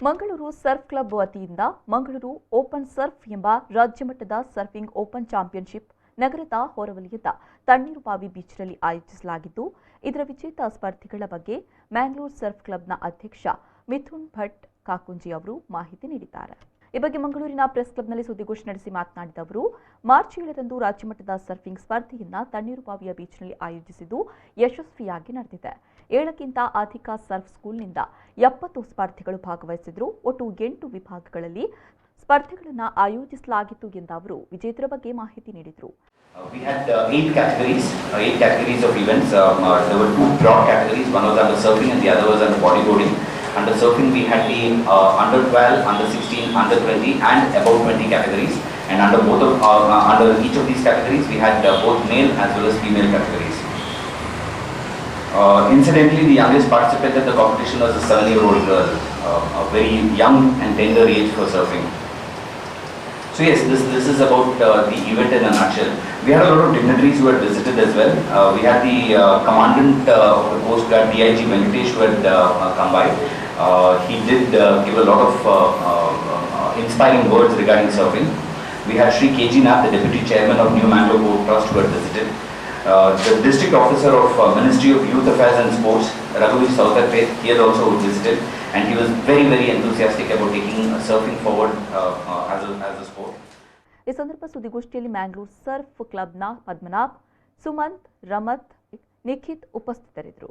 Mangaluru Surf club ವತಿಯಿಂದ Mangaluru open Surf ಎಂಬ ರಾಜ್ಯಮಟ್ಟದ ಸರ್ಫಿಂಗ್ ಓಪನ್ ಚಾಂಪಿಯನ್ಶಿಪ್ ನಗರದ ಹೊರವಲಯದ ತಣ್ಣೀರುಬಾವಿ ಬೀಚ್ನಲ್ಲಿ ಆಯೋಜಿಸಲಾಗಿದ್ದು, ಇದರ ವಿಜೇತ ಸ್ಪರ್ಧಿಗಳ ಬಗ್ಗೆ ಮ್ಯಾಂಗ್ಳೂರ್ ಸರ್ಫ್ ಕ್ಲಬ್ನ ಅಧ್ಯಕ್ಷ ಮಿಥುನ್ ಭಟ್ ಕಾಕುಂಜಿ ಅವರು ಮಾಹಿತಿ ನೀಡಿದ್ದಾರೆ. ಈ ಬಗ್ಗೆ ಮಂಗಳೂರಿನ ಪ್ರೆಸ್ ಕ್ಲಬ್ನಲ್ಲಿ ಸುದ್ದಿಗೋಷ್ಠಿ ನಡೆಸಿ ಮಾತನಾಡಿದ ಅವರು, ಮಾರ್ಚ್ 7ರಂದು ರಾಜ್ಯಮಟ್ಟದ ಸರ್ಫಿಂಗ್ ಸ್ಪರ್ಧೆಯನ್ನು ತಣ್ಣೀರುಬಾವಿಯ ಬೀಚ್ನಲ್ಲಿ ಆಯೋಜಿಸಿದ್ದು ಯಶಸ್ವಿಯಾಗಿ ನಡೆದಿದೆ. 7ಕ್ಕಿಂತ ಅಧಿಕ ಸರ್ಫ್ ಸ್ಕೂಲ್ನಿಂದ 70 ಸ್ಪರ್ಧಿಗಳು ಭಾಗವಹಿಸಿದ್ರು. ಒಟ್ಟು 8 ವಿಭಾಗಗಳಲ್ಲಿ ಸ್ಪರ್ಧೆಗಳನ್ನು ಆಯೋಜಿಸಲಾಗಿತ್ತು ಎಂದ ಅವರು ವಿಜೇತರ ಬಗ್ಗೆ ಮಾಹಿತಿ ನೀಡಿದರು. We had 8 categories of events. There were 2 broad categories. One was under surfing and the other was under bodyboarding. Under surfing, we had the under 12, under 16, under 20, and above 20 categories. And under under each of these categories, we had both male as well as female categories. Incidentally, the youngest participant in the competition was a 7-year-old girl, a very young and tender age for surfing. So yes, this is about the event in a nutshell. We had a lot of dignitaries who had visited as well. We had the commandant of the Coast Guard, DIG Venkatesh, who had come by. He did give a lot of inspiring words regarding surfing. We had Shri KG Nath, the Deputy Chairman of New Mangalore Port Trust, who had visited. The District Officer of Ministry of Youth Affairs and Sports, Raghuveer Sautarpet, he had also visited, and he was very, very enthusiastic about taking surfing forward as a sport. ಈ ಸಂದರ್ಭ ಸುದ್ದಿಗೋಷ್ಠಿಯಲ್ಲಿ Mangalore Surf ಕ್ಲಬ್ನ ಪದ್ಮನಾಭ್, ಸುಮಂತ್, ರಮತ್, ನಿಖಿತ್ ಉಪಸ್ಥಿತರಿದ್ದರು.